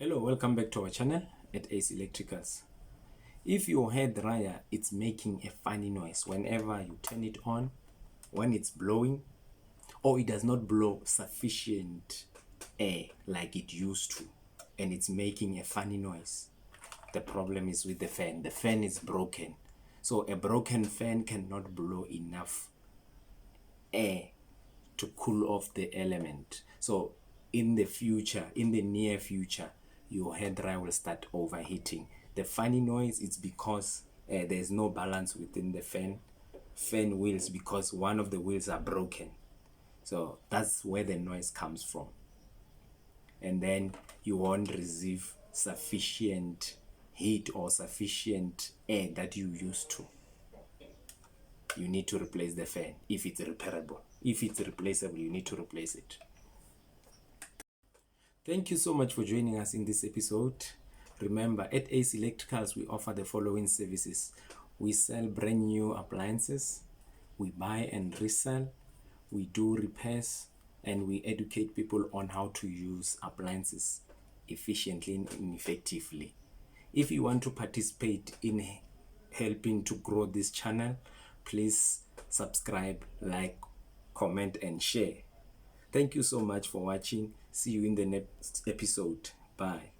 Hello, welcome back to our channel at Ace Electricals. If your hair dryer it's making a funny noise whenever you turn it on, when it's blowing, or it does not blow sufficient air like it used to, and it's making a funny noise, the problem is with the fan. The fan is broken. So a broken fan cannot blow enough air to cool off the element. So in the near future, your hair dryer will start overheating. The funny noise is because there's no balance within the fan wheels, because one of the wheels are broken. So that's where the noise comes from. And then you won't receive sufficient heat or sufficient air that you used to. You need to replace the fan if it's repairable. If it's replaceable, you need to replace it. Thank you so much for joining us in this episode. Remember, at Ace Electricals, we offer the following services. We sell brand new appliances, we buy and resell, we do repairs, and we educate people on how to use appliances efficiently and effectively. If you want to participate in helping to grow this channel, please subscribe, like, comment, and share. Thank you so much for watching. See you in the next episode. Bye.